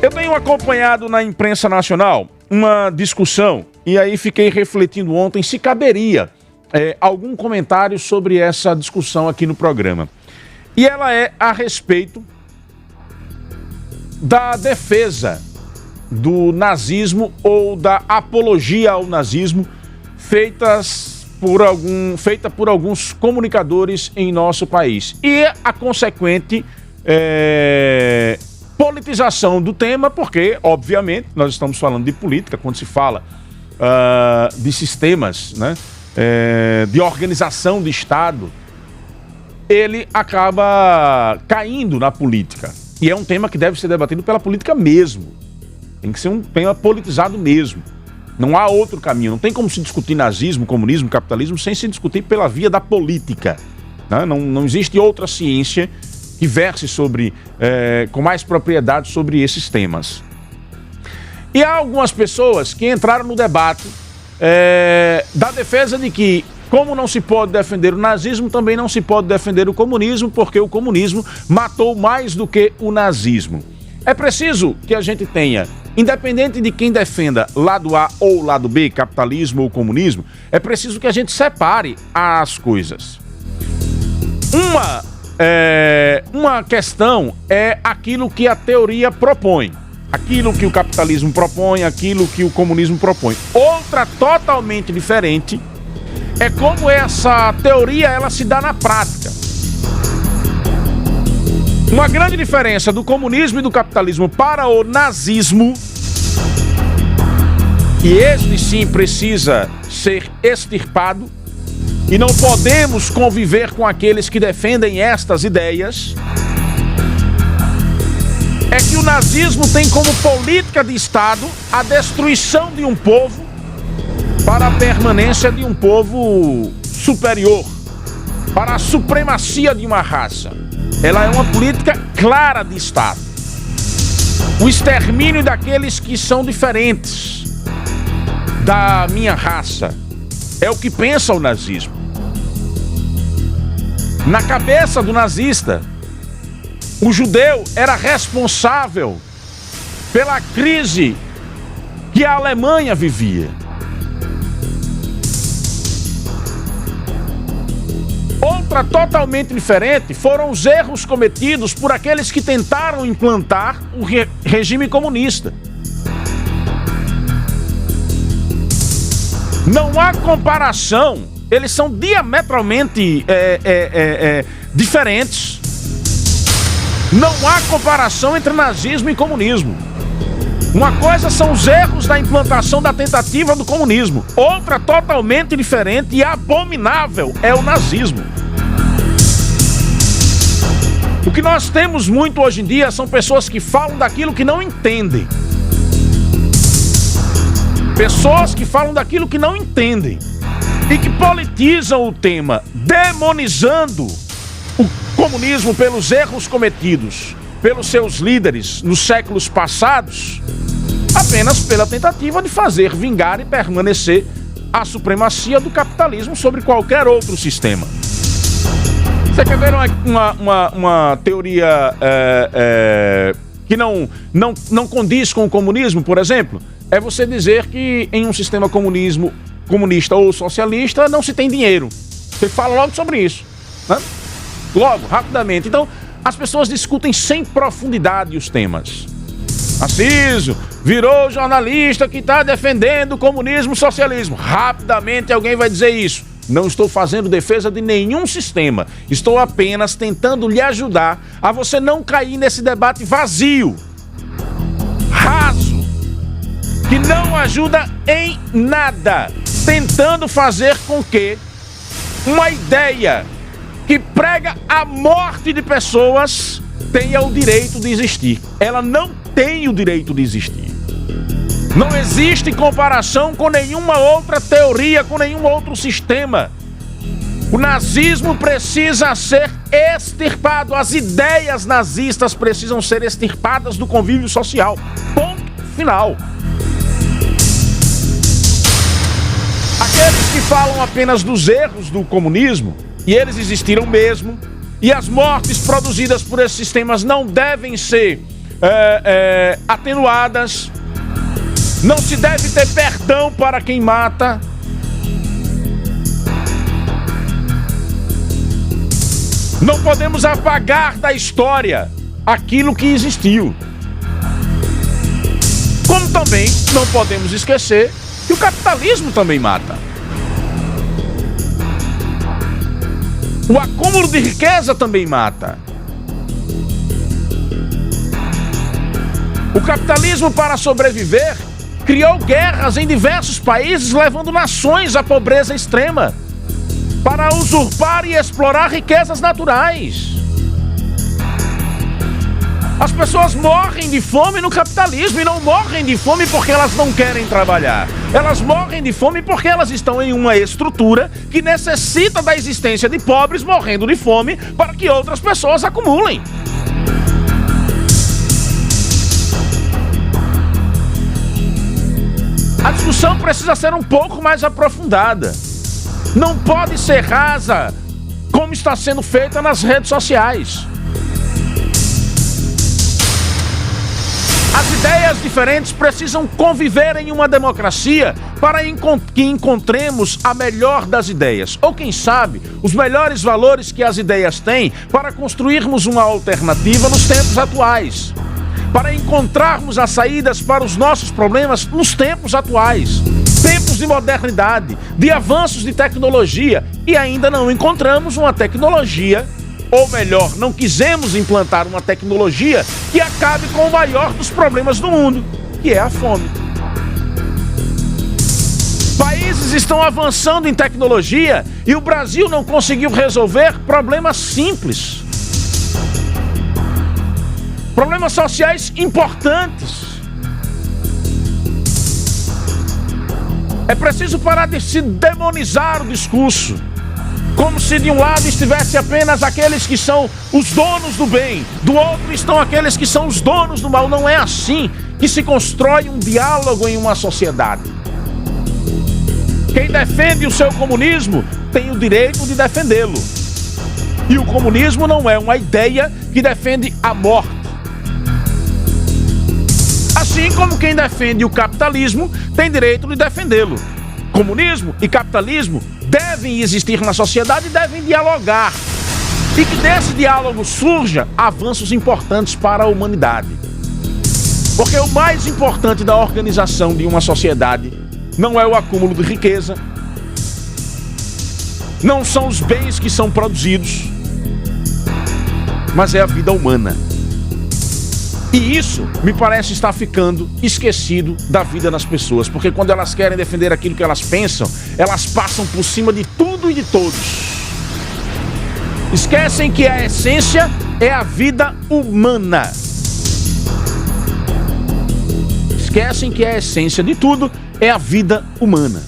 Eu tenho acompanhado na imprensa nacional uma discussão e aí fiquei refletindo ontem se caberia algum comentário sobre essa discussão aqui no programa. E ela é a respeito da defesa do nazismo ou da apologia ao nazismo feita por alguns comunicadores em nosso país. E a consequente politização do tema, porque, obviamente, nós estamos falando de política, quando se fala de sistemas, né, de organização de Estado, ele acaba caindo na política. E é um tema que deve ser debatido pela política mesmo. Tem que ser um tema politizado mesmo. Não há outro caminho. Não tem como se discutir nazismo, comunismo, capitalismo sem se discutir pela via da política. Né? Não existe outra ciência que verse com mais propriedade sobre esses temas. E há algumas pessoas que entraram no debate da defesa de que, como não se pode defender o nazismo, também não se pode defender o comunismo, porque o comunismo matou mais do que o nazismo. É preciso que a gente tenha, independente de quem defenda lado A ou lado B, capitalismo ou comunismo, é preciso que a gente separe as coisas. Uma questão é aquilo que a teoria propõe, aquilo que o capitalismo propõe, aquilo que o comunismo propõe. Outra totalmente diferente é como essa teoria ela se dá na prática. Uma grande diferença do comunismo e do capitalismo para o nazismo, e este sim precisa ser extirpado, e não podemos conviver com aqueles que defendem estas ideias, é que o nazismo tem como política de Estado a destruição de um povo para a permanência de um povo superior, para a supremacia de uma raça. Ela é uma política clara de Estado. O extermínio daqueles que são diferentes da minha raça é o que pensa o nazismo. Na cabeça do nazista, o judeu era responsável pela crise que a Alemanha vivia. Outra totalmente diferente foram os erros cometidos por aqueles que tentaram implantar o regime comunista. Não há comparação, eles são diametralmente diferentes. Não há comparação entre nazismo e comunismo. Uma coisa são os erros da implantação da tentativa do comunismo. Outra totalmente diferente e abominável é o nazismo. O que nós temos muito hoje em dia são pessoas que falam daquilo que não entendem. Pessoas que falam daquilo que não entendem e que politizam o tema, demonizando o comunismo pelos erros cometidos pelos seus líderes nos séculos passados, apenas pela tentativa de fazer vingar e permanecer a supremacia do capitalismo sobre qualquer outro sistema. Você quer ver uma teoria que não condiz com o comunismo, por exemplo? É você dizer que em um sistema comunista ou socialista não se tem dinheiro. Você fala logo sobre isso, né? Logo, rapidamente. Então, as pessoas discutem sem profundidade os temas. Narciso virou jornalista que está defendendo o comunismo e o socialismo. Rapidamente alguém vai dizer isso. Não estou fazendo defesa de nenhum sistema. Estou apenas tentando lhe ajudar a você não cair nesse debate vazio, raso, que não ajuda em nada, tentando fazer com que uma ideia que prega a morte de pessoas tenha o direito de existir. Ela não tem o direito de existir. Não existe comparação com nenhuma outra teoria, com nenhum outro sistema. O nazismo precisa ser extirpado. As ideias nazistas precisam ser extirpadas do convívio social. Ponto final. Aqueles que falam apenas dos erros do comunismo, e eles existiram mesmo, e as mortes produzidas por esses sistemas não devem ser atenuadas. Não se deve ter perdão para quem mata. Não podemos apagar da história aquilo que existiu. Como também não podemos esquecer que o capitalismo também mata. O acúmulo de riqueza também mata. O capitalismo, para sobreviver, criou guerras em diversos países, levando nações à pobreza extrema, para usurpar e explorar riquezas naturais. As pessoas morrem de fome no capitalismo e não morrem de fome porque elas não querem trabalhar. Elas morrem de fome porque elas estão em uma estrutura que necessita da existência de pobres morrendo de fome para que outras pessoas acumulem. A discussão precisa ser um pouco mais aprofundada. Não pode ser rasa como está sendo feita nas redes sociais. As ideias diferentes precisam conviver em uma democracia para que encontremos a melhor das ideias, ou quem sabe, os melhores valores que as ideias têm para construirmos uma alternativa nos tempos atuais, para encontrarmos as saídas para os nossos problemas nos tempos atuais, tempos de modernidade, de avanços de tecnologia, e ainda não encontramos uma tecnologia, ou melhor, não quisemos implantar uma tecnologia que acabe com o maior dos problemas do mundo, que é a fome. Países estão avançando em tecnologia e o Brasil não conseguiu resolver problemas simples. Problemas sociais importantes. É preciso parar de se demonizar o discurso, como se de um lado estivesse apenas aqueles que são os donos do bem, do outro estão aqueles que são os donos do mal. Não é assim que se constrói um diálogo em uma sociedade. Quem defende o seu comunismo tem o direito de defendê-lo. E o comunismo não é uma ideia que defende a morte. Assim como quem defende o capitalismo tem direito de defendê-lo. Comunismo e capitalismo devem existir na sociedade e devem dialogar. E que desse diálogo surja avanços importantes para a humanidade. Porque o mais importante da organização de uma sociedade não é o acúmulo de riqueza, não são os bens que são produzidos, mas é a vida humana. E isso me parece estar ficando esquecido da vida das pessoas, porque quando elas querem defender aquilo que elas pensam, elas passam por cima de tudo e de todos. Esquecem que a essência é a vida humana. Esquecem que a essência de tudo é a vida humana.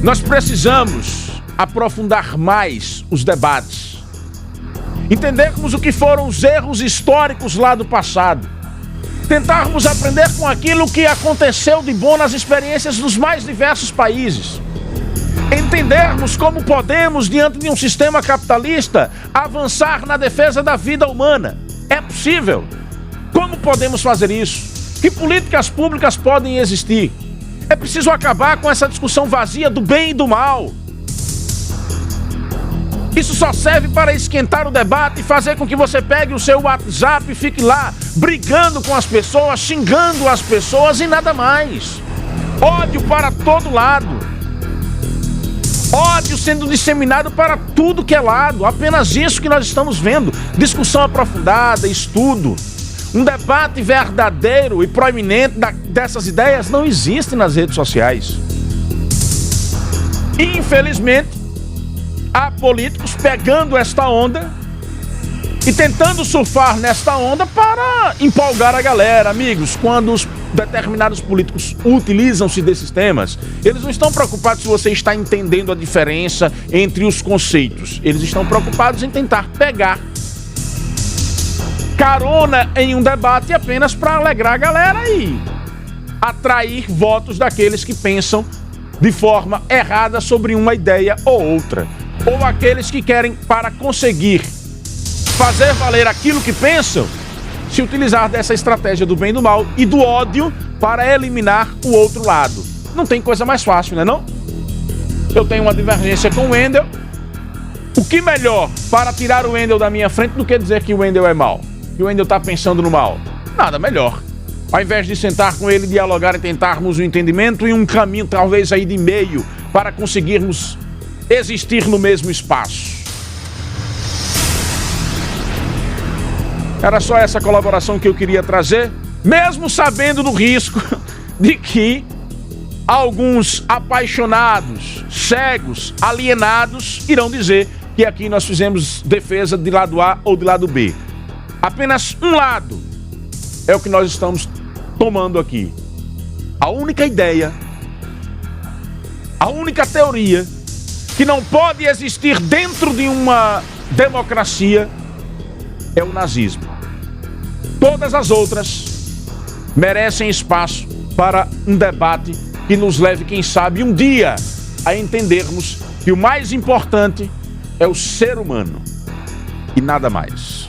Nós precisamos aprofundar mais os debates, entendermos o que foram os erros históricos lá do passado, tentarmos aprender com aquilo que aconteceu de bom nas experiências dos mais diversos países, entendermos como podemos, diante de um sistema capitalista, avançar na defesa da vida humana. É possível. Como podemos fazer isso? Que políticas públicas podem existir? É preciso acabar com essa discussão vazia do bem e do mal. Isso só serve para esquentar o debate e fazer com que você pegue o seu WhatsApp e fique lá brigando com as pessoas, xingando as pessoas e nada mais. Ódio para todo lado. Ódio sendo disseminado para tudo que é lado. Apenas isso que nós estamos vendo. Discussão aprofundada, estudo. Um debate verdadeiro e proeminente dessas ideias não existe nas redes sociais. Infelizmente, há políticos pegando esta onda e tentando surfar nesta onda para empolgar a galera. Amigos, quando os determinados políticos utilizam-se desses temas, eles não estão preocupados se você está entendendo a diferença entre os conceitos. Eles estão preocupados em tentar pegar carona em um debate apenas para alegrar a galera e atrair votos daqueles que pensam de forma errada sobre uma ideia ou outra. Ou aqueles que querem, para conseguir fazer valer aquilo que pensam, se utilizar dessa estratégia do bem e do mal e do ódio para eliminar o outro lado. Não tem coisa mais fácil, né não? Eu tenho uma divergência com o Wendel. O que melhor para tirar o Wendel da minha frente do que dizer que o Wendel é mal? Que o Wendel está pensando no mal? Nada melhor. Ao invés de sentar com ele, dialogar e tentarmos um entendimento e um caminho talvez aí de meio para conseguirmos existir no mesmo espaço. Era só essa colaboração que eu queria trazer, mesmo sabendo do risco de que alguns apaixonados, cegos, alienados irão dizer que aqui nós fizemos defesa de lado A ou de lado B. Apenas um lado é o que nós estamos tomando aqui. A única ideia, a única teoria que não pode existir dentro de uma democracia é o nazismo. Todas as outras merecem espaço para um debate que nos leve, quem sabe, um dia a entendermos que o mais importante é o ser humano e nada mais.